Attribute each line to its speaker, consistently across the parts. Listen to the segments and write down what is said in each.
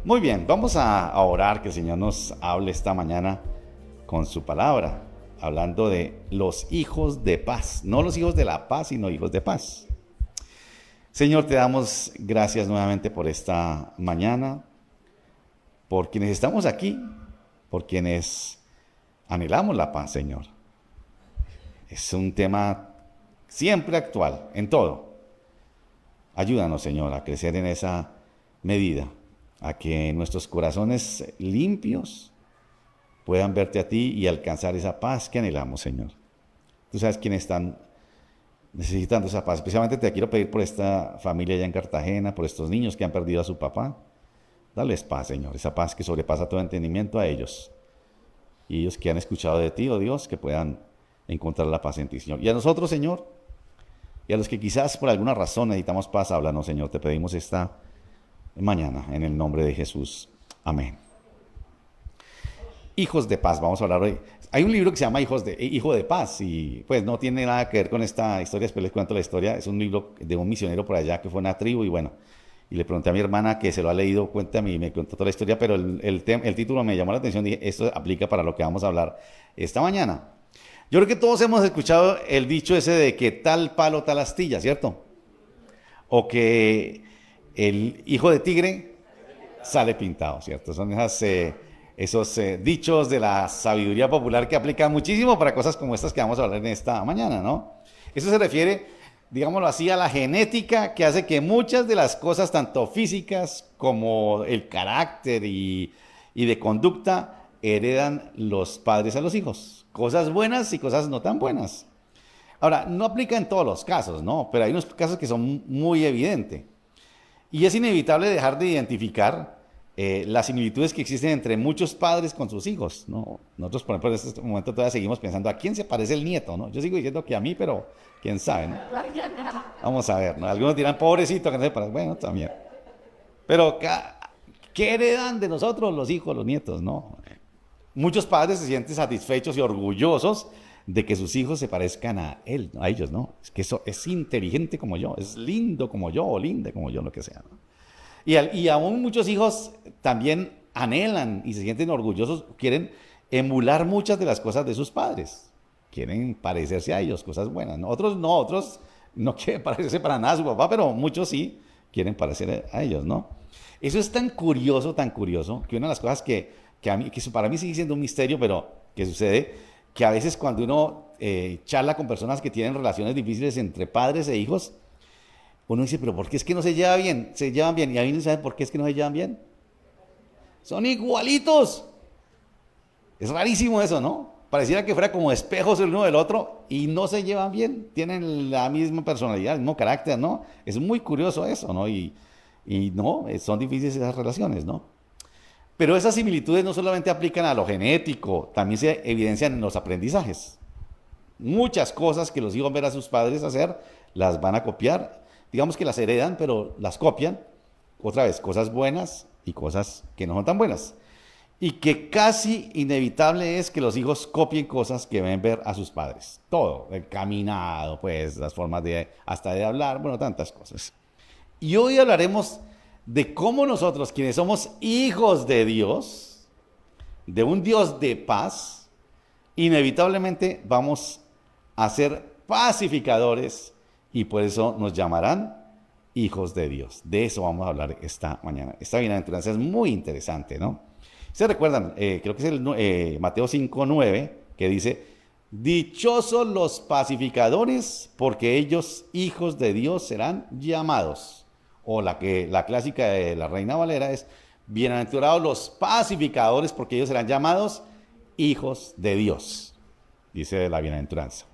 Speaker 1: Muy bien, vamos a orar que el Señor nos hable esta mañana con su palabra, hablando de los hijos de paz, no los hijos de la paz, sino hijos de paz. Señor, te damos gracias nuevamente por esta mañana, por quienes estamos aquí, por quienes anhelamos la paz, Señor. Es un tema siempre actual, en todo. Ayúdanos, Señor, a crecer en esa medida, a que nuestros corazones limpios puedan verte a ti y alcanzar esa paz que anhelamos, Señor. Tú sabes quiénes están necesitando esa paz. Especialmente te quiero pedir por esta familia allá en Cartagena, por estos niños que han perdido a su papá. Dales paz, Señor, esa paz que sobrepasa todo entendimiento a ellos. Y ellos que han escuchado de ti, oh Dios, que puedan encontrar la paz en ti, Señor. Y a nosotros, Señor, y a los que quizás por alguna razón necesitamos paz, háblanos, Señor. Te pedimos esta mañana, en el nombre de Jesús. Amén. Hijos de paz, vamos a hablar hoy. Hay un libro que se llama Hijo de Paz y pues no tiene nada que ver con esta historia, después les cuento la historia. Es un libro de un misionero por allá que fue a una tribu y bueno, y le pregunté a mi hermana que se lo ha leído, cuéntame y me contó toda la historia, pero el título me llamó la atención y dije, esto aplica para lo que vamos a hablar esta mañana. Yo creo que todos hemos escuchado el dicho ese de que tal palo, tal astilla, ¿cierto? O que el hijo de tigre sale pintado, ¿cierto? Son esos dichos de la sabiduría popular que aplican muchísimo para cosas como estas que vamos a hablar en esta mañana, ¿no? Eso se refiere, digámoslo así, a la genética que hace que muchas de las cosas, tanto físicas como el carácter y de conducta, heredan los padres a los hijos. Cosas buenas y cosas no tan buenas. Ahora, no aplica en todos los casos, ¿no? Pero hay unos casos que son muy evidentes. Y es inevitable dejar de identificar las similitudes que existen entre muchos padres con sus hijos, ¿no? Nosotros, por ejemplo, en este momento todavía seguimos pensando, ¿a quién se parece el nieto, no? Yo sigo diciendo que a mí, pero quién sabe, ¿no? Vamos a ver, ¿no? Algunos dirán, pobrecito, que no se parece. Bueno, también. Pero, ¿qué heredan de nosotros los hijos, los nietos, no? Muchos padres se sienten satisfechos y orgullosos de que sus hijos se parezcan a él, a ellos, ¿no? Es que eso es inteligente como yo, es lindo como yo, o linda como yo, lo que sea, ¿no? Y aún muchos hijos también anhelan y se sienten orgullosos, quieren emular muchas de las cosas de sus padres, quieren parecerse a ellos, cosas buenas, ¿no? Otros no quieren parecerse para nada a su papá, pero muchos sí quieren parecer a ellos, ¿no? Eso es tan curioso, que una de las cosas que para mí sigue siendo un misterio, pero que sucede, que a veces cuando uno charla con personas que tienen relaciones difíciles entre padres e hijos, uno dice, pero ¿por qué es que no se llevan bien? Se llevan bien. Y a mí no saben por qué es que no se llevan bien. Son igualitos. Es rarísimo eso, ¿no? Pareciera que fuera como espejos el uno del otro y no se llevan bien. Tienen la misma personalidad, el mismo carácter, ¿no? Es muy curioso eso, ¿no? Y no, son difíciles esas relaciones, ¿no? Pero esas similitudes no solamente aplican a lo genético, también se evidencian en los aprendizajes. Muchas cosas que los hijos ven a sus padres hacer, las van a copiar. Digamos que las heredan, pero las copian. Otra vez, cosas buenas y cosas que no son tan buenas. Y que casi inevitable es que los hijos copien cosas que ven ver a sus padres. Todo, el caminado, pues, las formas hasta de hablar, bueno, tantas cosas. Y hoy hablaremos de cómo nosotros, quienes somos hijos de Dios, de un Dios de paz, inevitablemente vamos a ser pacificadores y por eso nos llamarán hijos de Dios. De eso vamos a hablar esta mañana. Esta bienaventuranza es muy interesante, ¿no? ¿Ustedes recuerdan? Creo que es Mateo 5:9, que dice, dichosos los pacificadores, porque ellos, hijos de Dios, serán llamados. O la clásica de la Reina Valera es, bienaventurados los pacificadores, porque ellos serán llamados hijos de Dios, dice la bienaventuranza.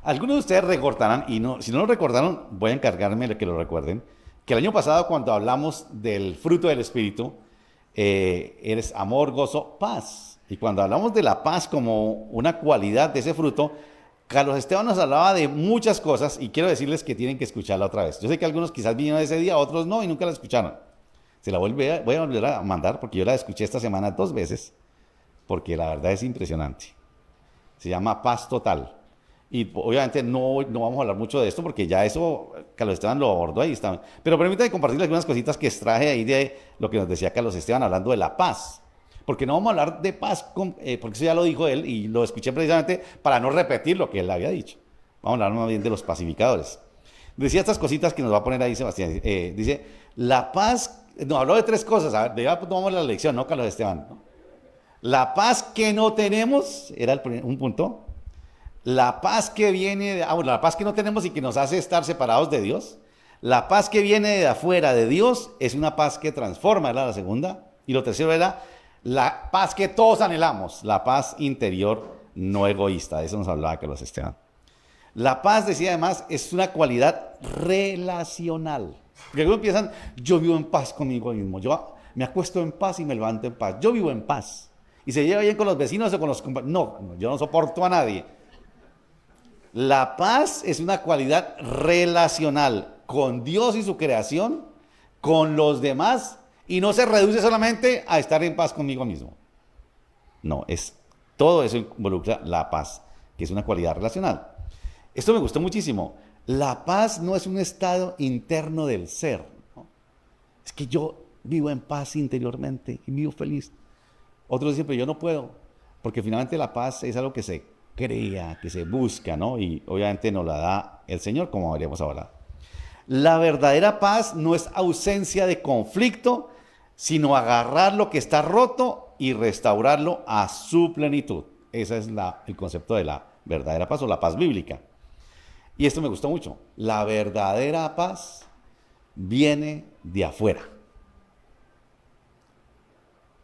Speaker 1: Algunos de ustedes recordarán, y no, si no lo recordaron, voy a encargarme de que lo recuerden, que el año pasado cuando hablamos del fruto del Espíritu, eres amor, gozo, paz. Y cuando hablamos de la paz como una cualidad de ese fruto, Carlos Esteban nos hablaba de muchas cosas y quiero decirles que tienen que escucharla otra vez. Yo sé que algunos quizás vinieron ese día, otros no y nunca la escucharon. Se la voy a volver a mandar porque yo la escuché esta semana 2 veces, porque la verdad es impresionante. Se llama Paz Total. Y obviamente no vamos a hablar mucho de esto porque ya eso Carlos Esteban lo abordó ahí. Está. Pero permítame compartirles algunas cositas que extraje ahí de lo que nos decía Carlos Esteban hablando de la paz. Porque no vamos a hablar de paz, porque eso ya lo dijo él y lo escuché precisamente para no repetir lo que él había dicho. Vamos a hablar más bien de los pacificadores. Decía estas cositas que nos va a poner ahí Sebastián. Dice, la paz, no, habló de tres cosas. A ver, ya tomamos la lección, ¿no, Carlos Esteban? ¿No? La paz que no tenemos, era un punto. La paz que viene, bueno, la paz que no tenemos y que nos hace estar separados de Dios. La paz que viene de afuera de Dios es una paz que transforma, era la segunda. Y lo tercero era la paz que todos anhelamos, la paz interior no egoísta. De eso nos hablaba Carlos Esteban. La paz, decía además, es una cualidad relacional. Porque algunos piensan, yo vivo en paz conmigo mismo, yo me acuesto en paz y me levanto en paz, yo vivo en paz. Y se lleva bien con los vecinos o con los compañeros. No, yo no soporto a nadie. La paz es una cualidad relacional con Dios y su creación, con los demás, y no se reduce solamente a estar en paz conmigo mismo. No, todo eso involucra la paz, que es una cualidad relacional. Esto me gustó muchísimo. La paz no es un estado interno del ser, ¿no? Es que yo vivo en paz interiormente y vivo feliz. Otros dicen, pero yo no puedo, porque finalmente la paz es algo que se crea, que se busca, ¿no? Y obviamente nos la da el Señor, como veríamos ahora. La verdadera paz no es ausencia de conflicto, sino agarrar lo que está roto y restaurarlo a su plenitud. Ese es el concepto de la verdadera paz o la paz bíblica. Y esto me gustó mucho. La verdadera paz viene de afuera.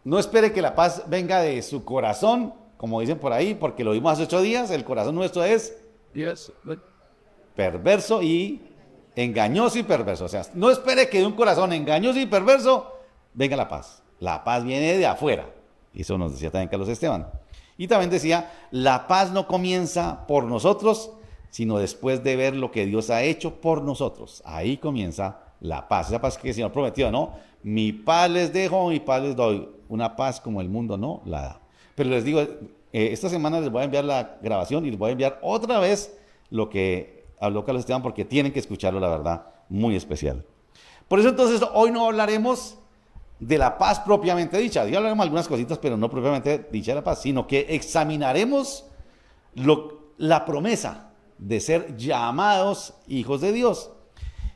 Speaker 1: No espere que la paz venga de su corazón, como dicen por ahí, porque lo vimos hace 8 días, el corazón nuestro es perverso y engañoso y perverso. O sea, no espere que de un corazón engañoso y perverso venga la paz. La paz viene de afuera. Eso nos decía también Carlos Esteban. Y también decía, la paz no comienza por nosotros, sino después de ver lo que Dios ha hecho por nosotros. Ahí comienza la paz. Esa paz que el Señor prometió, ¿no? Mi paz les dejo, mi paz les doy. Una paz como el mundo no la da. Pero les digo, esta semana les voy a enviar la grabación y les voy a enviar otra vez lo que habló Carlos Esteban, porque tienen que escucharlo, la verdad, muy especial. Por eso entonces hoy no hablaremos de la paz propiamente dicha. Ya hablaremos algunas cositas, pero no propiamente dicha la paz, sino que examinaremos la promesa de ser llamados hijos de Dios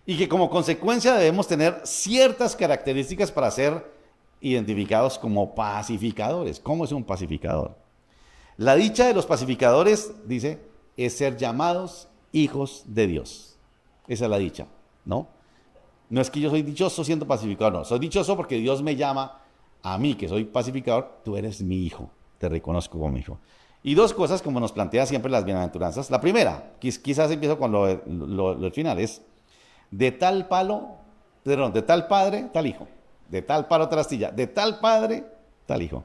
Speaker 1: y que como consecuencia debemos tener ciertas características para ser identificados como pacificadores. ¿Cómo es un pacificador? La dicha de los pacificadores, dice, es ser llamados hijos de Dios. Esa es la dicha, ¿no? No es que yo soy dichoso siendo pacificador, no. Soy dichoso porque Dios me llama a mí, que soy pacificador, tú eres mi hijo, te reconozco como hijo. Y dos cosas, como nos plantea siempre las bienaventuranzas. La primera, quizás empiezo con el final, es de tal padre, tal hijo. De tal palo, tal astilla. De tal padre, tal hijo.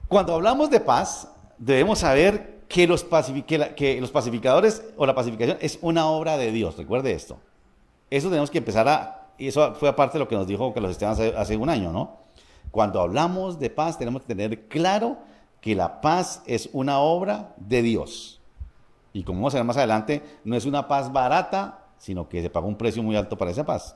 Speaker 1: Cuando hablamos de paz, debemos saber que los pacificadores o la pacificación es una obra de Dios. Recuerde esto. Eso tenemos que empezar y eso fue aparte de lo que nos dijo Carlos Esteban hace un año, ¿no? Cuando hablamos de paz, tenemos que tener claro que la paz es una obra de Dios. Y como vamos a ver más adelante, no es una paz barata, sino que se pagó un precio muy alto para esa paz.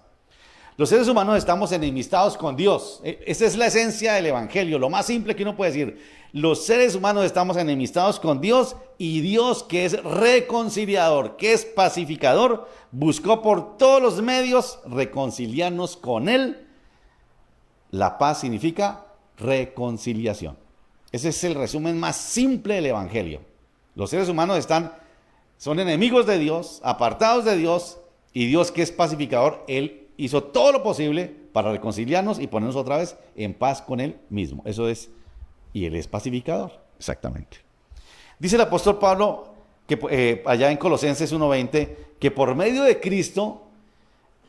Speaker 1: Los seres humanos estamos enemistados con Dios. Esa es la esencia del Evangelio, lo más simple que uno puede decir. Los seres humanos estamos enemistados con Dios y Dios, que es reconciliador, que es pacificador, buscó por todos los medios reconciliarnos con Él. La paz significa reconciliación. Ese es el resumen más simple del Evangelio. Los seres humanos son enemigos de Dios, apartados de Dios, y Dios, que es pacificador, Él hizo todo lo posible para reconciliarnos y ponernos otra vez en paz con Él mismo. Eso es, y Él es pacificador, exactamente. Dice el apóstol Pablo, que allá en Colosenses 1:20, que por medio de Cristo,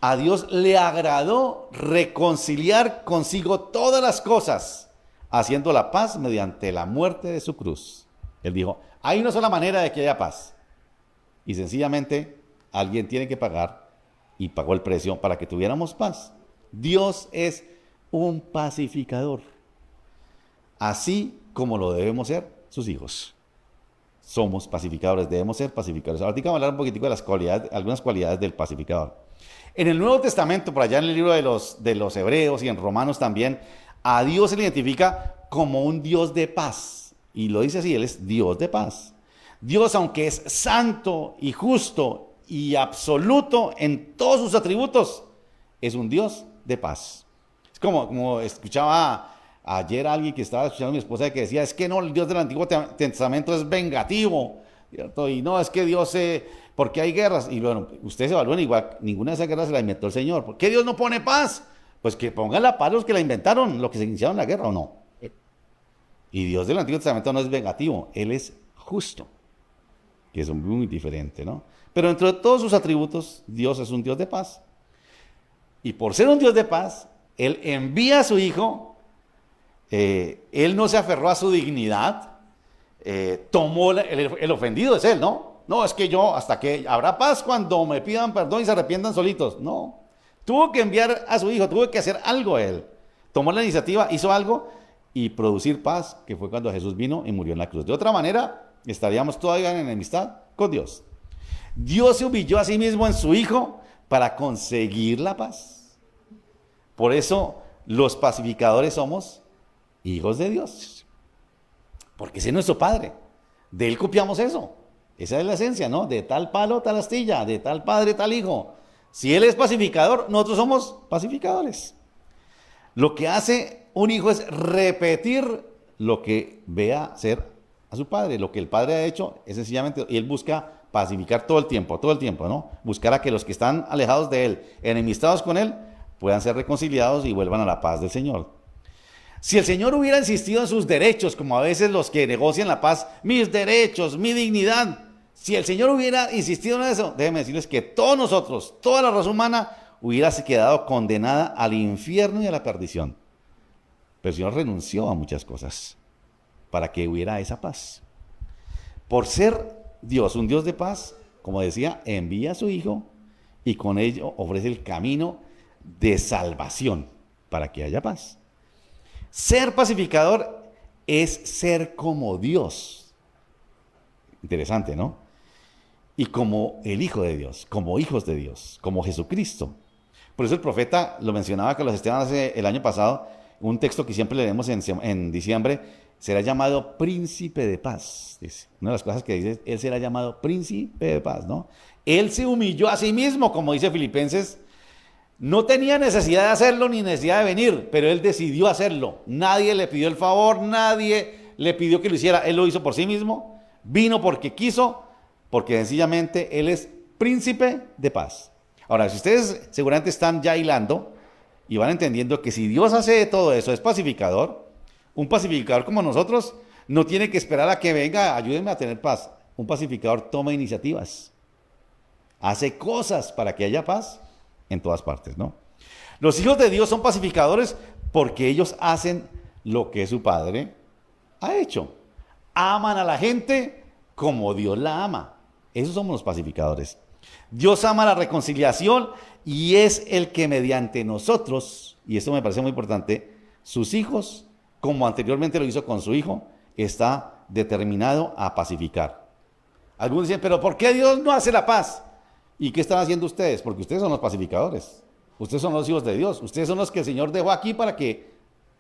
Speaker 1: a Dios le agradó reconciliar consigo todas las cosas, haciendo la paz mediante la muerte de su cruz. Él dijo, hay una sola manera de que haya paz. Y sencillamente, alguien tiene que pagar, y pagó el precio para que tuviéramos paz. Dios es un pacificador, así como lo debemos ser sus hijos. somos pacificadores, debemos ser pacificadores. Ahora vamos a hablar un poquitico de las cualidades, algunas cualidades del pacificador. En el Nuevo Testamento, por allá en el libro de los Hebreos y en Romanos también, a Dios se le identifica como un Dios de paz. Y lo dice así, Él es Dios de paz. Dios, aunque es santo y justo y absoluto en todos sus atributos, es un Dios de paz. Es como escuchaba ayer a alguien que estaba escuchando a mi esposa que decía, es que no, el Dios del Antiguo Testamento es vengativo, ¿cierto? Y no, es que Dios, porque hay guerras. Y bueno, ustedes se evalúan igual, ninguna de esas guerras se la inventó el Señor. ¿Por qué Dios no pone paz? Pues que pongan la paz los que la inventaron, los que se iniciaron la guerra, ¿o no? Y Dios del Antiguo Testamento no es vengativo, Él es justo, que es muy diferente, ¿no? Pero dentro de todos sus atributos, Dios es un Dios de paz. Y por ser un Dios de paz, Él envía a su Hijo, Él no se aferró a su dignidad, tomó el ofendido es Él, ¿no? No, es que yo, hasta que habrá paz cuando me pidan perdón y se arrepientan solitos. No, tuvo que enviar a su Hijo, tuvo que hacer algo Él. Tomó la iniciativa, hizo algo y producir paz, que fue cuando Jesús vino y murió en la cruz. De otra manera, estaríamos todavía en enemistad con Dios. Dios se humilló a sí mismo en su Hijo para conseguir la paz. Por eso los pacificadores somos hijos de Dios, porque ese es nuestro Padre. De Él copiamos eso. Esa es la esencia, ¿no? De tal palo, tal astilla, de tal padre, tal hijo. Si Él es pacificador, nosotros somos pacificadores. Lo que hace un hijo es repetir lo que vea hacer a su padre. Lo que el padre ha hecho es sencillamente, y él busca pacificar todo el tiempo, ¿no? Buscar a que los que están alejados de él, enemistados con él, puedan ser reconciliados y vuelvan a la paz del Señor. Si el Señor hubiera insistido en sus derechos, como a veces los que negocian la paz, mis derechos, mi dignidad, si el Señor hubiera insistido en eso, déjenme decirles que todos nosotros, toda la raza humana, hubiera quedado condenada al infierno y a la perdición. Pero el Señor renunció a muchas cosas para que hubiera esa paz. Por ser Dios, un Dios de paz, como decía, envía a su Hijo y con ello ofrece el camino de salvación para que haya paz. Ser pacificador es ser como Dios. Interesante, ¿no? Y como el Hijo de Dios, como hijos de Dios, como Jesucristo. Por eso el profeta lo mencionaba Carlos Esteban el año pasado, un texto que siempre leemos en diciembre, será llamado príncipe de paz. Dice. Una de las cosas que dice, él será llamado príncipe de paz, ¿no? Él se humilló a sí mismo, como dice Filipenses. No tenía necesidad de hacerlo ni necesidad de venir, pero él decidió hacerlo. Nadie le pidió el favor, nadie le pidió que lo hiciera. Él lo hizo por sí mismo, vino porque quiso, porque sencillamente él es príncipe de paz. Ahora, si ustedes seguramente están ya hilando y van entendiendo que si Dios hace todo eso, es pacificador, un pacificador como nosotros no tiene que esperar a que venga, ayúdenme a tener paz. Un pacificador toma iniciativas, hace cosas para que haya paz en todas partes, ¿no? Los hijos de Dios son pacificadores porque ellos hacen lo que su Padre ha hecho. Aman a la gente como Dios la ama. Esos somos los pacificadores. Dios ama la reconciliación y es el que mediante nosotros, y esto me parece muy importante, sus hijos, como anteriormente lo hizo con su hijo, está determinado a pacificar. Algunos dicen, pero ¿por qué Dios no hace la paz? ¿Y qué están haciendo ustedes? Porque ustedes son los pacificadores. Ustedes son los hijos de Dios. Ustedes son los que el Señor dejó aquí para que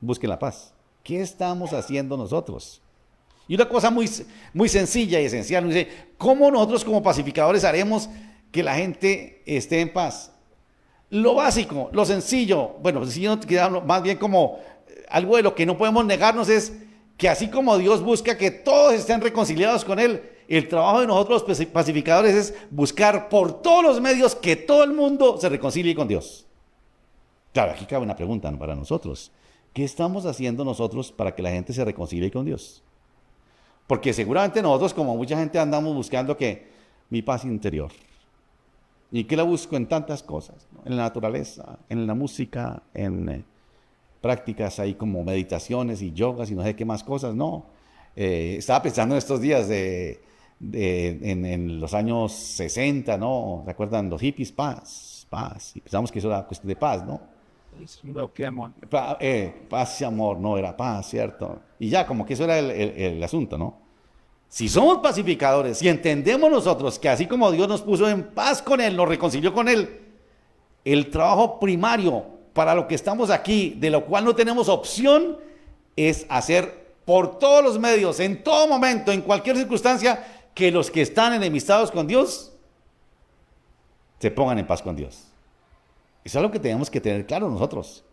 Speaker 1: busquen la paz. ¿Qué estamos haciendo nosotros? Y una cosa muy, muy sencilla y esencial, dice, ¿cómo nosotros como pacificadores haremos que la gente esté en paz? Lo básico, lo sencillo, bueno, sencillo más bien como algo de lo que no podemos negarnos es que así como Dios busca que todos estén reconciliados con Él, el trabajo de nosotros los pacificadores es buscar por todos los medios que todo el mundo se reconcilie con Dios. Claro, aquí cabe una pregunta, ¿no?, para nosotros. ¿Qué estamos haciendo nosotros para que la gente se reconcilie con Dios? Porque seguramente nosotros, como mucha gente, andamos buscando que mi paz interior. ¿Y qué la busco? En tantas cosas, ¿no? En la naturaleza, en la música, en prácticas ahí como meditaciones y yogas y no sé qué más cosas, no. Estaba pensando en estos días en los años 60, ¿no? ¿Se acuerdan? Los hippies, paz. Y pensamos que eso era cuestión de paz, ¿no? Paz y amor, no, era paz, ¿cierto? Y ya, como que eso era el asunto, ¿no? Si somos pacificadores, si entendemos nosotros que así como Dios nos puso en paz con Él, nos reconcilió con Él, el trabajo primario para lo que estamos aquí, de lo cual no tenemos opción, es hacer por todos los medios, en todo momento, en cualquier circunstancia, que los que están enemistados con Dios se pongan en paz con Dios. Eso es lo que tenemos que tener claro nosotros.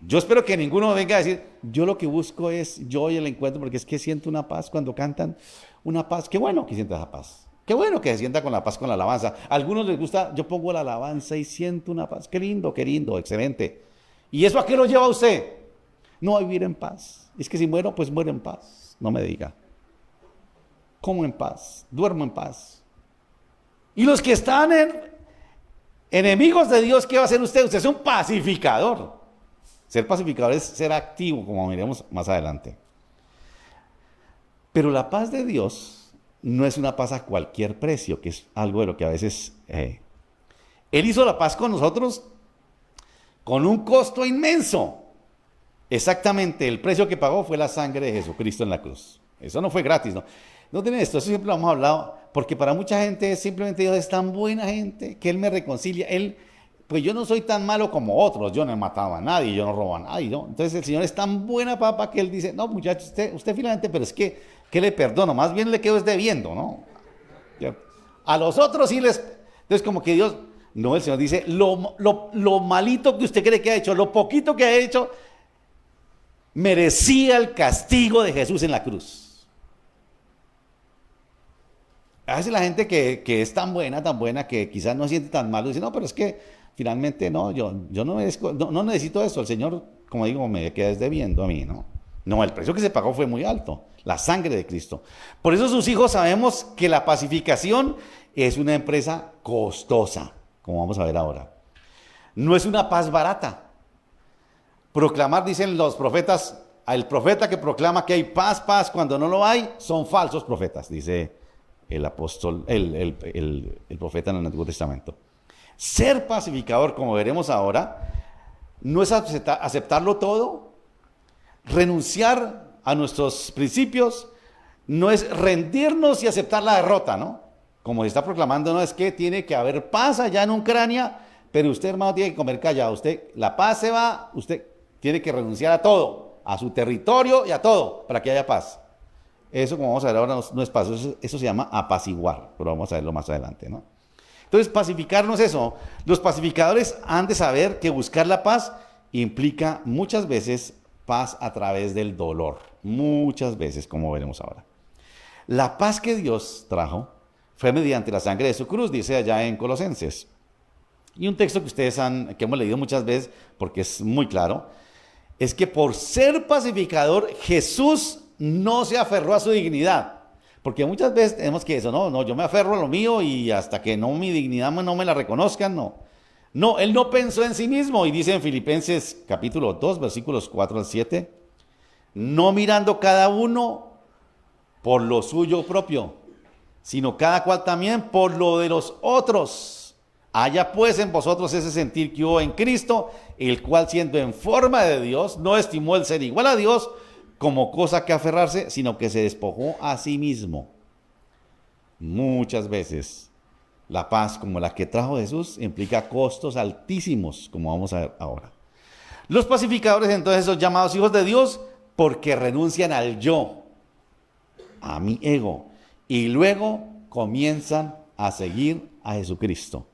Speaker 1: Yo espero que ninguno venga a decir, yo lo que busco es yo y el encuentro, porque es que siento una paz cuando cantan, una paz. Qué bueno que sienta esa paz. Qué bueno que se sienta con la paz, con la alabanza. A algunos les gusta, yo pongo la alabanza y siento una paz. Qué lindo, excelente. ¿Y eso a qué lo lleva a usted? No a vivir en paz. Es que si muero, pues muero en paz. No me diga. Como en paz, duermo en paz. Y los que están enemigos de Dios, ¿qué va a hacer usted? Usted es un pacificador. Ser pacificador es ser activo, como miremos más adelante. Pero la paz de Dios no es una paz a cualquier precio, que es algo de lo que a veces... Él hizo la paz con nosotros con un costo inmenso. Exactamente, el precio que pagó fue la sangre de Jesucristo en la cruz. Eso no fue gratis, ¿no? No tienen esto, eso siempre lo hemos hablado, porque para mucha gente es simplemente Dios es tan buena gente que Él me reconcilia. Pues yo no soy tan malo como otros, yo no he matado a nadie, yo no robo a nadie, ¿no? Entonces el Señor es tan buena papa que Él dice, no muchachos, usted finalmente, pero es que le perdono, más bien le quedo debiendo, ¿no? A los otros sí les... Entonces como que Dios, no, el Señor dice, lo malito que usted cree que ha hecho, lo poquito que ha hecho, merecía el castigo de Jesús en la cruz. A veces la gente que es tan buena, que quizás no siente tan malo, dice, no, pero es que finalmente no, yo no necesito eso, el Señor, como digo, me queda debiendo a mí, ¿no? No, el precio que se pagó fue muy alto, la sangre de Cristo. Por eso sus hijos sabemos que la pacificación es una empresa costosa, como vamos a ver ahora. No es una paz barata. Proclamar, dicen los profetas, al profeta que proclama que hay paz, cuando no lo hay, son falsos profetas, dice el apóstol, el profeta en el Antiguo Testamento. Ser pacificador, como veremos ahora, no es aceptarlo todo, renunciar a nuestros principios, no es rendirnos y aceptar la derrota, ¿no? Como se está proclamando, no es que tiene que haber paz allá en Ucrania, pero usted, hermano, tiene que comer callado. Usted, la paz se va, usted tiene que renunciar a todo, a su territorio y a todo, para que haya paz. Eso, como vamos a ver ahora, no es paz, eso se llama apaciguar, pero vamos a verlo más adelante, ¿no? Entonces, pacificar no es eso. Los pacificadores han de saber que buscar la paz implica muchas veces paz a través del dolor. Muchas veces, como veremos ahora. La paz que Dios trajo fue mediante la sangre de su cruz, dice allá en Colosenses. Y un texto que que hemos leído muchas veces, porque es muy claro, es que por ser pacificador, Jesús no se aferró a su dignidad. Porque muchas veces tenemos que eso, no, yo me aferro a lo mío y hasta que no mi dignidad no me la reconozcan, no. No, Él no pensó en sí mismo, y dice en Filipenses capítulo 2, versículos 4 al 7, no mirando cada uno por lo suyo propio, sino cada cual también por lo de los otros. Haya pues en vosotros ese sentir que hubo en Cristo, el cual siendo en forma de Dios, no estimó el ser igual a Dios como cosa que aferrarse, sino que se despojó a sí mismo. Muchas veces la paz como la que trajo Jesús implica costos altísimos, como vamos a ver ahora. Los pacificadores entonces son llamados hijos de Dios porque renuncian al yo, a mi ego, y luego comienzan a seguir a Jesucristo.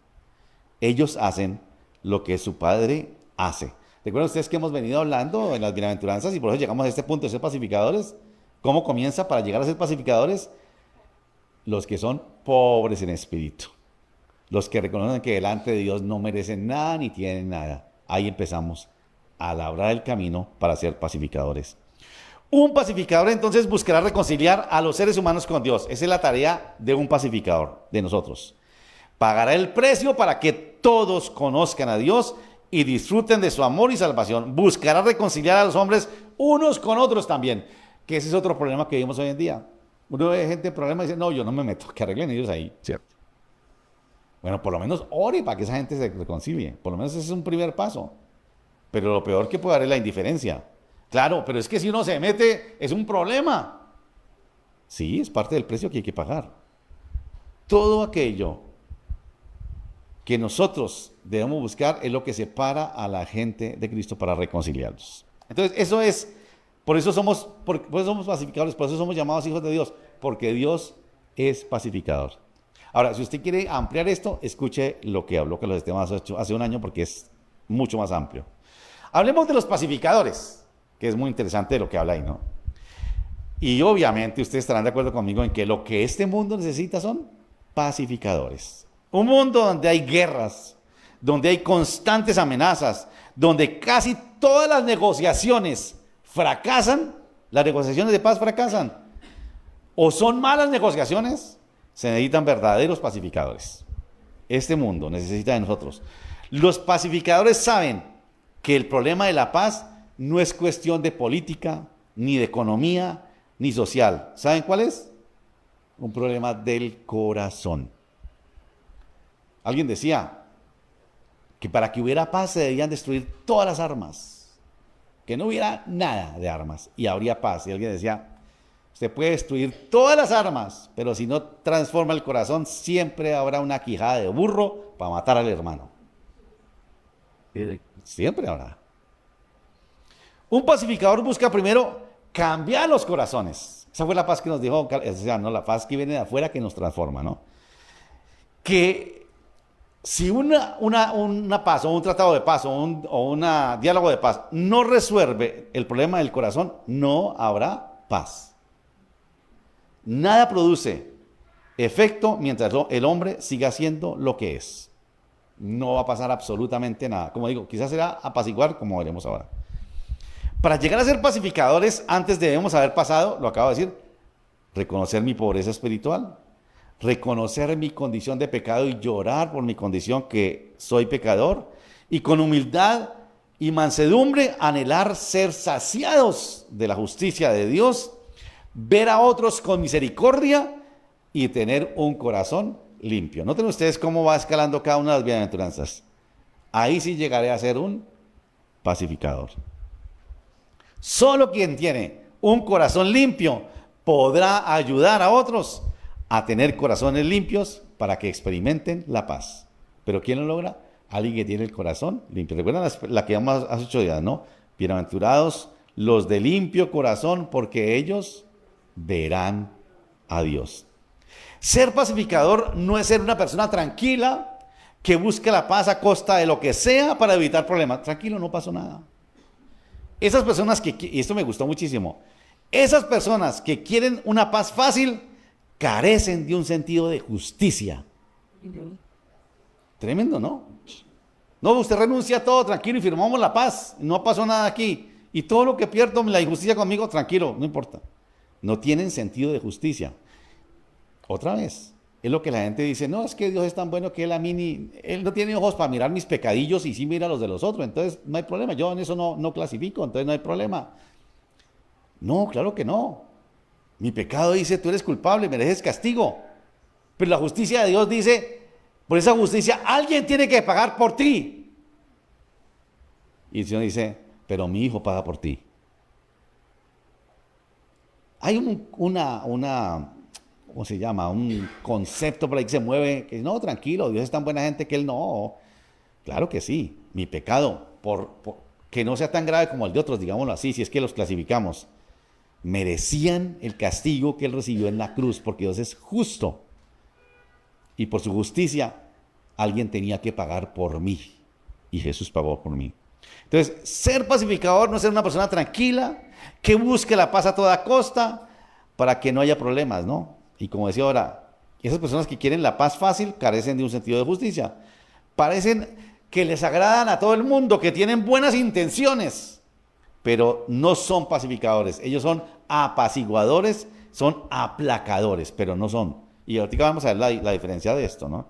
Speaker 1: Ellos hacen lo que su Padre hace. ¿Recuerdan ustedes que hemos venido hablando en las bienaventuranzas y por eso llegamos a este punto de ser pacificadores? ¿Cómo comienza para llegar a ser pacificadores? Los que son pobres en espíritu. Los que reconocen que delante de Dios no merecen nada ni tienen nada. Ahí empezamos a labrar el camino para ser pacificadores. Un pacificador entonces buscará reconciliar a los seres humanos con Dios. Esa es la tarea de un pacificador, de nosotros. Pagará el precio para que todos conozcan a Dios y disfruten de su amor y salvación. Buscará reconciliar a los hombres unos con otros también, que ese es otro problema que vivimos hoy en día. Uno ve gente en problemas y dice, no, yo no me meto, que arreglen ellos ahí, ¿cierto? Bueno, por lo menos ore para que esa gente se reconcilie. Por lo menos ese es un primer paso. Pero lo peor que puede dar es la indiferencia. Claro, pero es que si uno se mete, es un problema. Sí, es parte del precio que hay que pagar. Todo aquello que nosotros debemos buscar es lo que separa a la gente de Cristo para reconciliarlos. Entonces, eso es, por eso somos pacificadores, por eso somos llamados hijos de Dios, porque Dios es pacificador. Ahora, si usted quiere ampliar esto, escuche lo que habló Carlos Esteban hace un año, porque es mucho más amplio. Hablemos de los pacificadores, que es muy interesante lo que habla ahí, ¿no? Y obviamente ustedes estarán de acuerdo conmigo en que lo que este mundo necesita son pacificadores. Un mundo donde hay guerras, donde hay constantes amenazas, donde casi todas las negociaciones fracasan, las negociaciones de paz fracasan, o son malas negociaciones, se necesitan verdaderos pacificadores. Este mundo necesita de nosotros. Los pacificadores saben que el problema de la paz no es cuestión de política, ni de economía, ni social. ¿Saben cuál es? Un problema del corazón. Alguien decía que para que hubiera paz se debían destruir todas las armas, que no hubiera nada de armas y habría paz. Y alguien decía, usted puede destruir todas las armas, pero si no transforma el corazón, siempre habrá una quijada de burro para matar al hermano. Siempre habrá. Un pacificador busca primero cambiar los corazones. Esa fue la paz que nos dijo, o sea, no, la paz que viene de afuera que nos transforma, ¿no? Que si una paz o un tratado de paz o un diálogo de paz no resuelve el problema del corazón, no habrá paz. Nada produce efecto mientras el hombre siga siendo lo que es. No va a pasar absolutamente nada. Como digo, quizás será apaciguar, como veremos ahora. Para llegar a ser pacificadores, antes debemos haber pasado, lo acabo de decir, reconocer mi pobreza espiritual, reconocer mi condición de pecado y llorar por mi condición que soy pecador, y con humildad y mansedumbre anhelar ser saciados de la justicia de Dios, ver a otros con misericordia y tener un corazón limpio. Noten ustedes cómo va escalando cada una de las bienaventuranzas. Ahí sí llegaré a ser un pacificador. Solo quien tiene un corazón limpio podrá ayudar a otros a tener corazones limpios para que experimenten la paz. ¿Pero quién lo logra? Alguien que tiene el corazón limpio. ¿Recuerdan la que vamos hace 8 días, no? Bienaventurados los de limpio corazón, porque ellos verán a Dios. Ser pacificador no es ser una persona tranquila que busque la paz a costa de lo que sea para evitar problemas. Tranquilo, no pasó nada. Esas personas y esto me gustó muchísimo, esas personas que quieren una paz fácil carecen de un sentido de justicia. Tremendo, ¿no? No, usted renuncia a todo, tranquilo, y firmamos la paz, no pasó nada aquí. Y todo lo que pierdo, la injusticia conmigo, tranquilo, no importa. No tienen sentido de justicia. Otra vez, es lo que la gente dice, no, es que Dios es tan bueno que Él no tiene ojos para mirar mis pecadillos y sí mira los de los otros, entonces no hay problema, yo en eso no clasifico, entonces no hay problema. No, claro que no. Mi pecado dice, tú eres culpable, mereces castigo. Pero la justicia de Dios dice, por esa justicia alguien tiene que pagar por ti. Y el Señor dice, pero mi hijo paga por ti. Hay ¿cómo se llama? Un concepto por ahí que se mueve, que no, tranquilo, Dios es tan buena gente que Él no. Claro que sí, mi pecado, que no sea tan grave como el de otros, digámoslo así, si es que los clasificamos, merecían el castigo que Él recibió en la cruz, porque Dios es justo. Y por su justicia, alguien tenía que pagar por mí. Y Jesús pagó por mí. Entonces, ser pacificador no es ser una persona tranquila, que busque la paz a toda costa, para que no haya problemas, ¿no? Y como decía ahora, esas personas que quieren la paz fácil carecen de un sentido de justicia. Parecen que les agradan a todo el mundo, que tienen buenas intenciones, pero no son pacificadores. Ellos son apaciguadores, son aplacadores, pero no son. Y ahorita vamos a ver la diferencia de esto, ¿no?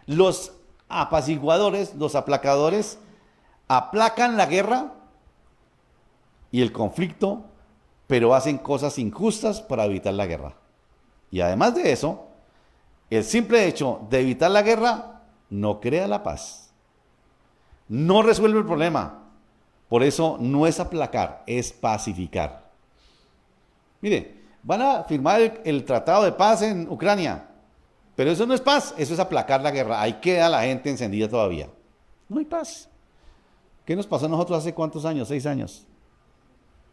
Speaker 1: Los apaciguadores, los aplacadores, aplacan la guerra y el conflicto, pero hacen cosas injustas para evitar la guerra. Y además de eso, el simple hecho de evitar la guerra no crea la paz. No resuelve el problema. Por eso no es aplacar, es pacificar. Mire, Van a firmar el tratado de paz en Ucrania. Pero eso no es paz, eso es aplacar la guerra. Ahí queda la gente encendida todavía. No hay paz. ¿Qué nos pasó a nosotros hace cuántos años? 6 años.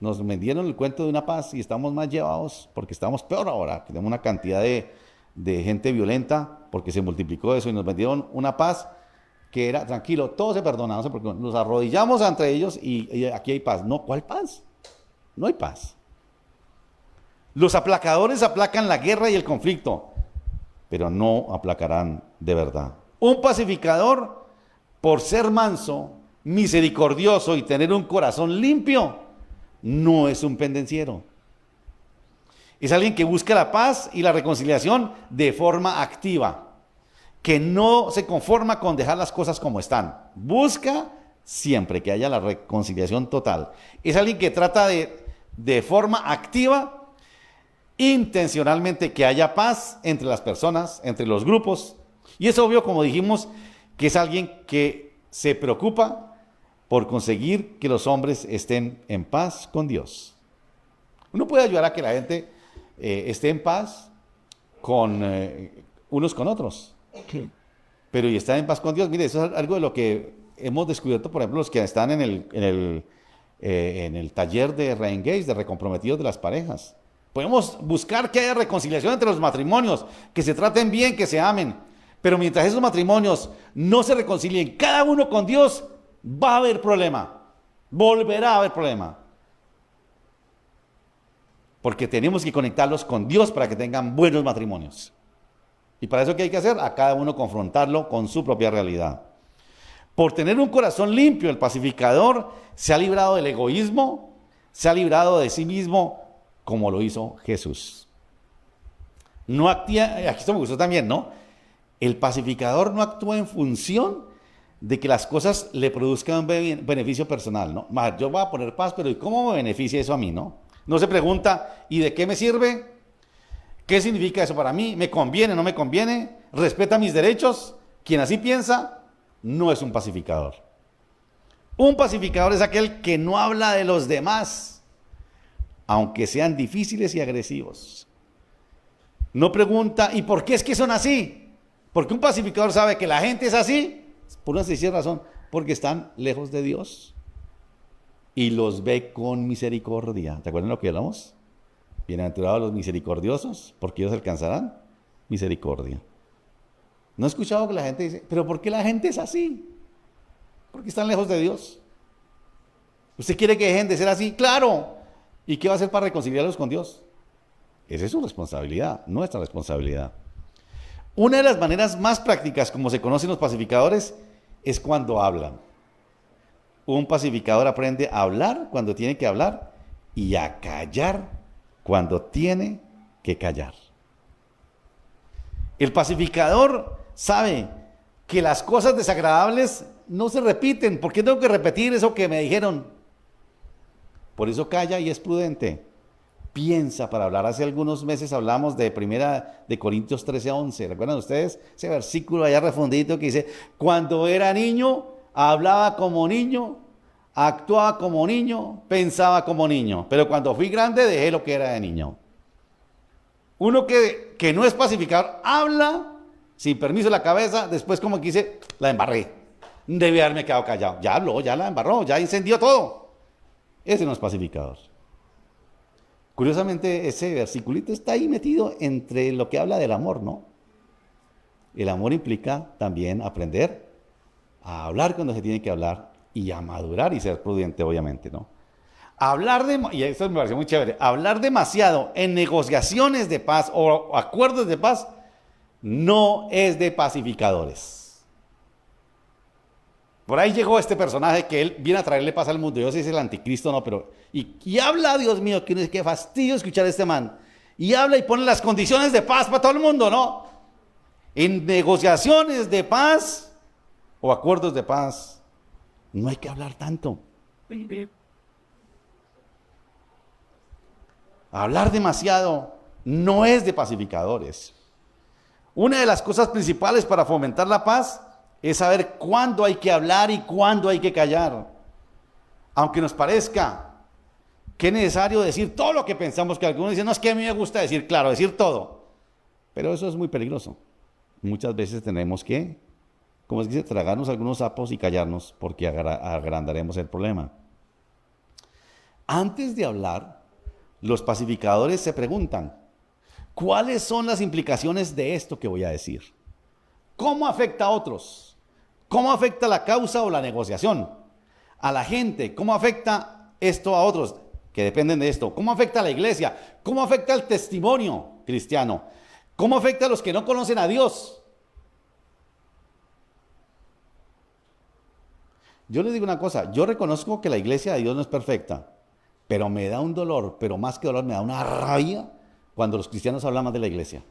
Speaker 1: Nos vendieron el cuento de una paz y estamos más llevados porque estamos peor ahora. Tenemos una cantidad de gente violenta porque se multiplicó eso y nos vendieron una paz que era, tranquilo, todo se perdona, no sé por qué. Nos arrodillamos entre ellos y aquí hay paz. No, ¿cuál paz? No hay paz. Los aplacadores aplacan la guerra y el conflicto, pero no aplacarán de verdad. Un pacificador, por ser manso, misericordioso y tener un corazón limpio, no es un pendenciero. Es alguien que busca la paz y la reconciliación de forma activa, que no se conforma con dejar las cosas como están. Busca siempre que haya la reconciliación total. Es alguien que trata de forma activa, intencionalmente, que haya paz entre las personas, entre los grupos. Y es obvio, como dijimos, que es alguien que se preocupa por conseguir que los hombres estén en paz con Dios. Uno puede ayudar a que la gente esté en paz con unos con otros. Pero y estar en paz con Dios, mire, eso es algo de lo que hemos descubierto, por ejemplo, los que están en el taller de Reengage, de recomprometidos de las parejas. Podemos buscar que haya reconciliación entre los matrimonios, que se traten bien, que se amen. Pero mientras esos matrimonios no se reconcilien cada uno con Dios, va a haber problema. Volverá a haber problema. Porque tenemos que conectarlos con Dios para que tengan buenos matrimonios. ¿Y para eso qué hay que hacer? A cada uno confrontarlo con su propia realidad. Por tener un corazón limpio, el pacificador se ha librado del egoísmo, se ha librado de sí mismo, como lo hizo Jesús. No actúa, aquí esto me gustó también, ¿no? El pacificador no actúa en función de que las cosas le produzcan un beneficio personal, ¿no? Yo voy a poner paz, pero ¿y cómo me beneficia eso a mí, no? No se pregunta, ¿y de qué me sirve? ¿Qué significa eso para mí? ¿Me conviene, no me conviene? ¿Respeta mis derechos? Quien así piensa, no es un pacificador. Un pacificador es aquel que no habla de los demás, aunque sean difíciles y agresivos. No pregunta, ¿y por qué es que son así? Porque un pacificador sabe que la gente es así, por una sencilla razón, porque están lejos de Dios y los ve con misericordia. ¿Te acuerdan lo que hablamos? Bienaventurados los misericordiosos, porque ellos alcanzarán misericordia. ¿No he escuchado que la gente dice, pero por qué la gente es así? Porque están lejos de Dios. ¿Usted quiere que dejen de ser así? ¡Claro! ¿Y qué va a hacer para reconciliarlos con Dios? Esa es su responsabilidad, nuestra responsabilidad. Una de las maneras más prácticas como se conocen los pacificadores es cuando hablan. Un pacificador aprende a hablar cuando tiene que hablar y a callar cuando tiene que callar. El pacificador sabe que las cosas desagradables no se repiten. ¿Por qué tengo que repetir eso que me dijeron? Por eso calla y es prudente. Piensa para hablar. Hace algunos meses hablamos de 1 Corintios 13:11. ¿Recuerdan ustedes ese versículo allá refundidito que dice, cuando era niño, hablaba como niño, actuaba como niño, pensaba como niño, pero cuando fui grande dejé lo que era de niño? Uno que no es pacificador, habla sin permiso de la cabeza, después como que dice, la embarré, debe haberme quedado callado. Ya habló, ya la embarró, ya incendió todo. Ese no es pacificador. Curiosamente, ese versiculito está ahí metido entre lo que habla del amor, ¿no? El amor implica también aprender a hablar cuando se tiene que hablar y a madurar y ser prudente, obviamente, ¿no? Y esto me pareció muy chévere, hablar demasiado en negociaciones de paz o acuerdos de paz no es de pacificadores. Por ahí llegó este personaje que él viene a traerle paz al mundo. Yo sé si es el anticristo, no, pero... Y habla, Dios mío, que qué fastidio escuchar a este man. Y habla y pone las condiciones de paz para todo el mundo, ¿no? En negociaciones de paz o acuerdos de paz no hay que hablar tanto. Hablar demasiado no es de pacificadores. Una de las cosas principales para fomentar la paz es saber cuándo hay que hablar y cuándo hay que callar. Aunque nos parezca que es necesario decir todo lo que pensamos, que algunos dicen, no, es que a mí me gusta decir, claro, decir todo. Pero eso es muy peligroso. Muchas veces tenemos que, como se dice, tragarnos algunos sapos y callarnos porque agrandaremos el problema. Antes de hablar, los pacificadores se preguntan, ¿cuáles son las implicaciones de esto que voy a decir? ¿Cómo afecta a otros? ¿Cómo afecta la causa o la negociación? A la gente, ¿cómo afecta esto a otros que dependen de esto? ¿Cómo afecta a la iglesia? ¿Cómo afecta al testimonio cristiano? ¿Cómo afecta a los que no conocen a Dios? Yo les digo una cosa, yo reconozco que la iglesia de Dios no es perfecta, pero me da un dolor, pero más que dolor me da una rabia cuando los cristianos hablan más de la iglesia.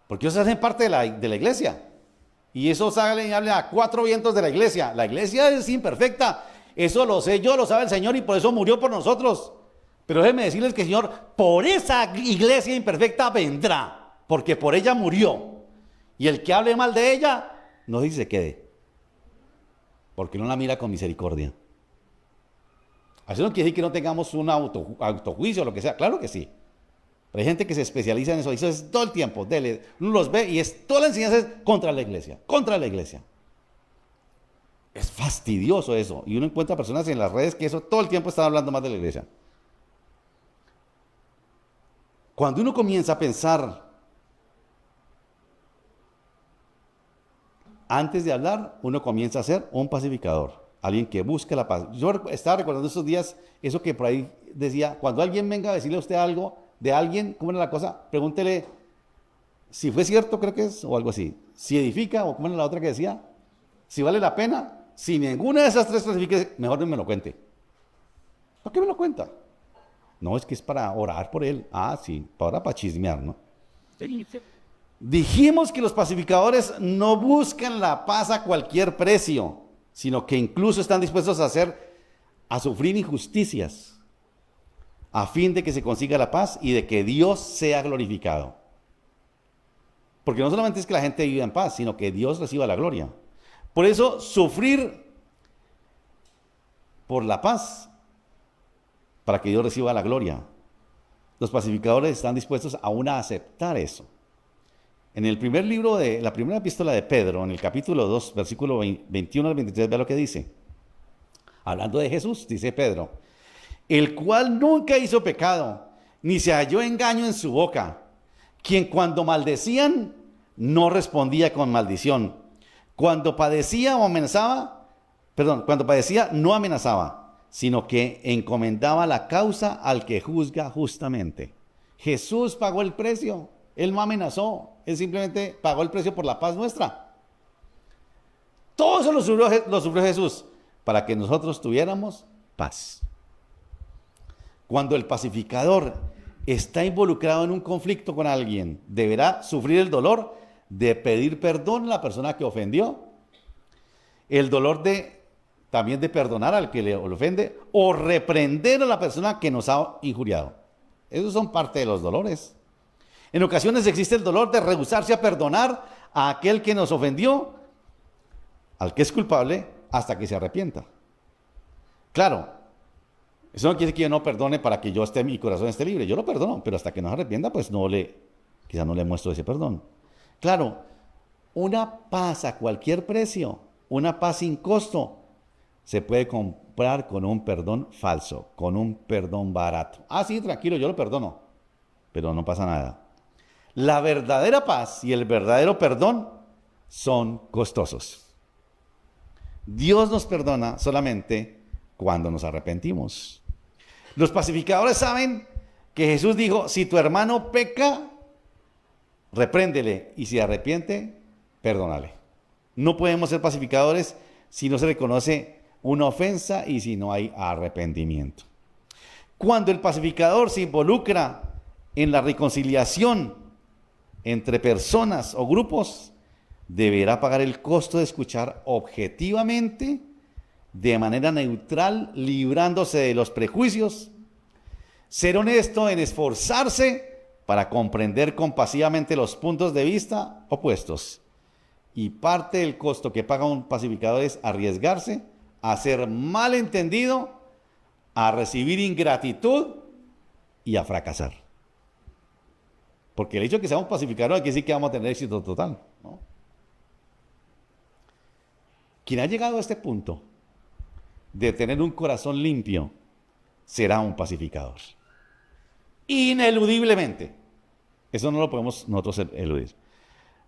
Speaker 1: Porque ellos hacen parte de la iglesia. Y eso sale y habla a cuatro vientos de la iglesia. La iglesia es imperfecta. Eso lo sé yo, lo sabe el Señor y por eso murió por nosotros. Pero déjenme decirles que el Señor por esa iglesia imperfecta vendrá. Porque por ella murió. Y el que hable mal de ella, no dice se quede. Porque no la mira con misericordia. Eso no quiere decir que no tengamos un autojuicio o lo que sea. Claro que sí. Pero hay gente que se especializa en eso. Y eso es todo el tiempo. Uno los ve y toda la enseñanza es contra la iglesia. Contra la iglesia. Es fastidioso eso. Y uno encuentra personas en las redes que eso todo el tiempo están hablando más de la iglesia. Cuando uno comienza a pensar antes de hablar, uno comienza a ser un pacificador. Alguien que busca la paz. Yo estaba recordando estos días eso que por ahí decía, cuando alguien venga a decirle a usted algo de alguien, ¿cómo era la cosa? Pregúntele si fue cierto, creo que es, o algo así. Si edifica, o ¿cómo era la otra que decía? Si vale la pena. Si ninguna de esas tres clasifica, mejor no me lo cuente. ¿Por qué me lo cuenta? No, es que es para orar por él. Ah, sí, para chismear, ¿no? Dijimos que los pacificadores no buscan la paz a cualquier precio, sino que incluso están dispuestos a sufrir injusticias, a fin de que se consiga la paz y de que Dios sea glorificado. Porque no solamente es que la gente viva en paz, sino que Dios reciba la gloria. Por eso, sufrir por la paz, para que Dios reciba la gloria. Los pacificadores están dispuestos aún a aceptar eso. En el primer libro de la primera epístola de Pedro, en el capítulo 2, versículo 21 al 23, vea lo que dice. Hablando de Jesús, dice Pedro, el cual nunca hizo pecado, ni se halló engaño en su boca, quien cuando maldecían, no respondía con maldición. Cuando padecía, no amenazaba, sino que encomendaba la causa al que juzga justamente. Jesús pagó el precio, Él no amenazó, Él simplemente pagó el precio por la paz nuestra. Todo eso lo sufrió Jesús, para que nosotros tuviéramos paz. Cuando el pacificador está involucrado en un conflicto con alguien, deberá sufrir el dolor de pedir perdón a la persona que ofendió, el dolor también de perdonar al que le ofende, o reprender a la persona que nos ha injuriado. Esos son parte de los dolores. En ocasiones existe el dolor de rehusarse a perdonar a aquel que nos ofendió, al que es culpable, hasta que se arrepienta. Claro, eso no quiere decir que yo no perdone para que mi corazón esté libre. Yo lo perdono, pero hasta que no se arrepienta, pues quizá no le muestro ese perdón. Claro, una paz a cualquier precio, una paz sin costo, se puede comprar con un perdón falso, con un perdón barato. Ah, sí, tranquilo, yo lo perdono, pero no pasa nada. La verdadera paz y el verdadero perdón son costosos. Dios nos perdona solamente cuando nos arrepentimos. Los pacificadores saben que Jesús dijo, si tu hermano peca, repréndele, y si arrepiente, perdónale. No podemos ser pacificadores si no se reconoce una ofensa y si no hay arrepentimiento. Cuando el pacificador se involucra en la reconciliación entre personas o grupos, deberá pagar el costo de escuchar objetivamente, de manera neutral, librándose de los prejuicios, ser honesto en esforzarse para comprender compasivamente los puntos de vista opuestos. Y parte del costo que paga un pacificador es arriesgarse a ser malentendido, a recibir ingratitud y a fracasar. Porque el hecho de que seamos pacificadores quiere decir que vamos a tener éxito total, ¿no? Quien ha llegado a este punto de tener un corazón limpio será un pacificador. Ineludiblemente. Eso no lo podemos nosotros eludir.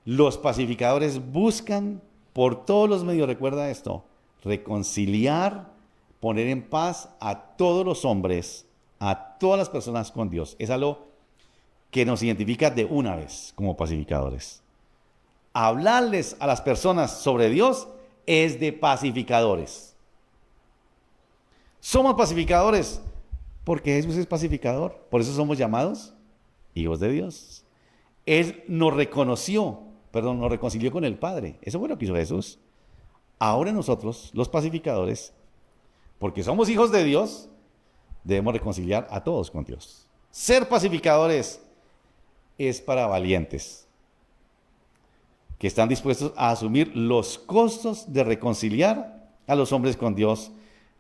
Speaker 1: Los pacificadores buscan por todos los medios, recuerda esto, reconciliar, poner en paz a todos los hombres, a todas las personas con Dios. Es algo que nos identifica de una vez como pacificadores. Hablarles a las personas sobre Dios es de pacificadores. Somos pacificadores porque Jesús es pacificador. Por eso somos llamados hijos de Dios. Él nos reconcilió con el Padre. Eso fue lo que hizo Jesús. Ahora nosotros, los pacificadores, porque somos hijos de Dios, debemos reconciliar a todos con Dios. Ser pacificadores es para valientes, que están dispuestos a asumir los costos de reconciliar a los hombres con Dios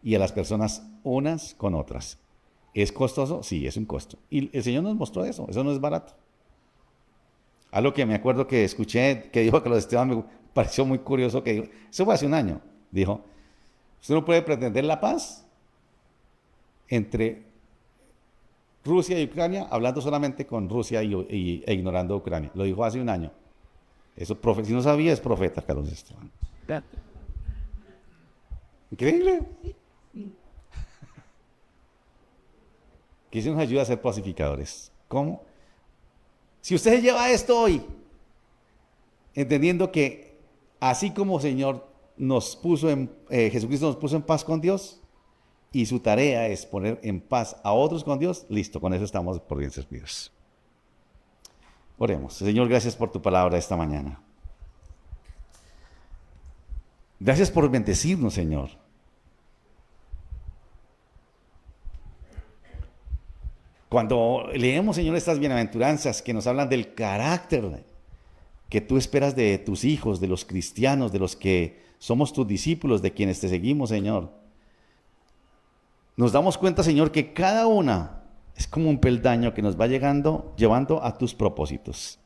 Speaker 1: y a las personas unas con otras. ¿Es costoso? Sí, es un costo. Y el Señor nos mostró eso no es barato. Algo que me acuerdo que escuché, que dijo Carlos Esteban, me pareció muy curioso, que dijo, eso fue hace un año, dijo, usted no puede pretender la paz entre Rusia y Ucrania, hablando solamente con Rusia e ignorando a Ucrania. Lo dijo hace un año. Eso, si no sabía, es profeta, Carlos Esteban. Increíble. Que se nos ayuda a ser pacificadores. ¿Cómo? Si usted lleva esto hoy, entendiendo que así como Señor Jesucristo nos puso en paz con Dios, y su tarea es poner en paz a otros con Dios, listo, con eso estamos por bien servidos. Oremos. Señor, gracias por tu palabra esta mañana. Gracias por bendecirnos, Señor. Cuando leemos, Señor, estas bienaventuranzas que nos hablan del carácter que tú esperas de tus hijos, de los cristianos, de los que somos tus discípulos, de quienes te seguimos, Señor, nos damos cuenta, Señor, que cada una es como un peldaño que nos va llevando a tus propósitos.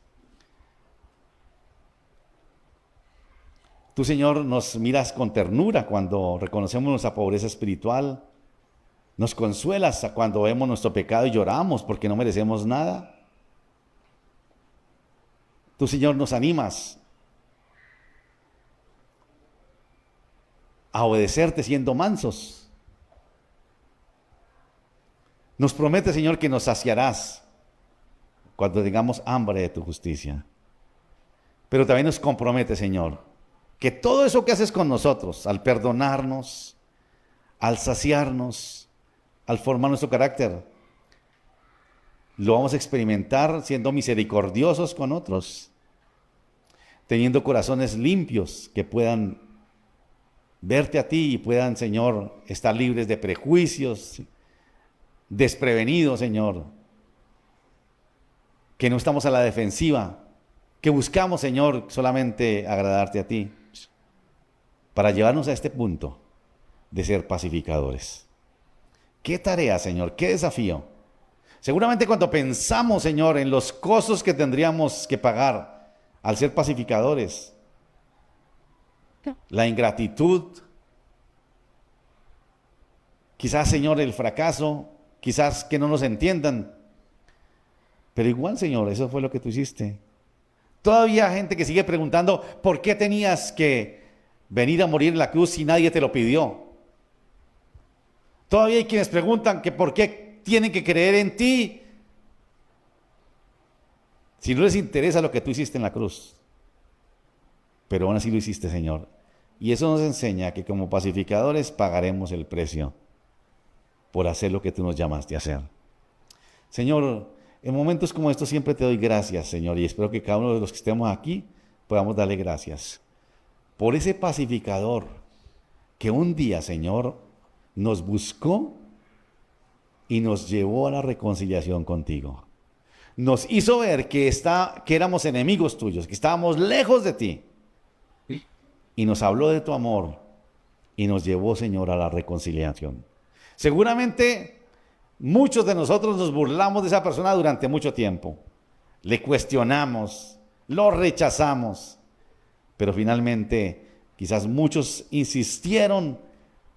Speaker 1: Tú, Señor, nos miras con ternura cuando reconocemos nuestra pobreza espiritual. Nos consuelas cuando vemos nuestro pecado y lloramos porque no merecemos nada. Tú, Señor, nos animas a obedecerte siendo mansos. Nos promete, Señor, que nos saciarás cuando tengamos hambre de tu justicia. Pero también nos compromete, Señor, que todo eso que haces con nosotros, al perdonarnos, al saciarnos, al formar nuestro carácter, lo vamos a experimentar siendo misericordiosos con otros, teniendo corazones limpios que puedan verte a ti y puedan, Señor, estar libres de prejuicios, desprevenidos, Señor, que no estamos a la defensiva, que buscamos, Señor, solamente agradarte a ti, para llevarnos a este punto de ser pacificadores. ¿Qué tarea, Señor? ¿Qué desafío? Seguramente cuando pensamos, Señor, en los costos que tendríamos que pagar al ser pacificadores, la ingratitud, quizás, Señor, el fracaso, quizás que no nos entiendan, pero igual, Señor, eso fue lo que tú hiciste. Todavía hay gente que sigue preguntando, ¿por qué tenías que venir a morir en la cruz si nadie te lo pidió? Todavía hay quienes preguntan que por qué tienen que creer en ti si no les interesa lo que tú hiciste en la cruz. Pero aún así lo hiciste, Señor. Y eso nos enseña que como pacificadores pagaremos el precio por hacer lo que tú nos llamaste a hacer. Señor, en momentos como estos siempre te doy gracias, Señor, y espero que cada uno de los que estemos aquí podamos darle gracias por ese pacificador que un día, Señor, nos buscó y nos llevó a la reconciliación contigo. Nos hizo ver que éramos enemigos tuyos, que estábamos lejos de ti. Y nos habló de tu amor y nos llevó, Señor, a la reconciliación. Seguramente muchos de nosotros nos burlamos de esa persona durante mucho tiempo. Le cuestionamos, lo rechazamos, pero finalmente quizás muchos insistieron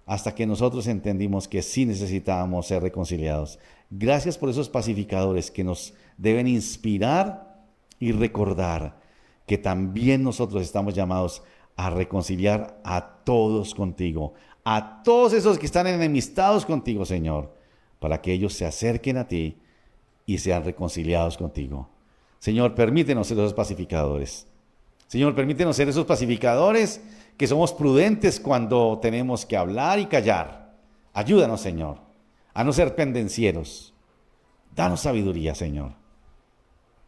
Speaker 1: hasta que nosotros entendimos que sí necesitábamos ser reconciliados. Gracias por esos pacificadores que nos deben inspirar y recordar que también nosotros estamos llamados a reconciliar a todos contigo, a todos esos que están enemistados contigo, Señor, para que ellos se acerquen a ti y sean reconciliados contigo. Señor, permítenos ser esos pacificadores. Señor, permítenos ser esos pacificadores que somos prudentes cuando tenemos que hablar y callar. Ayúdanos, Señor, a no ser pendencieros. Danos sabiduría, Señor.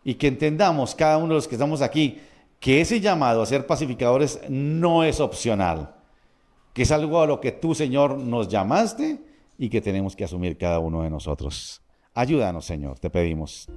Speaker 1: Y que entendamos cada uno de los que estamos aquí que ese llamado a ser pacificadores no es opcional, que es algo a lo que tú, Señor, nos llamaste y que tenemos que asumir cada uno de nosotros. Ayúdanos, Señor, te pedimos.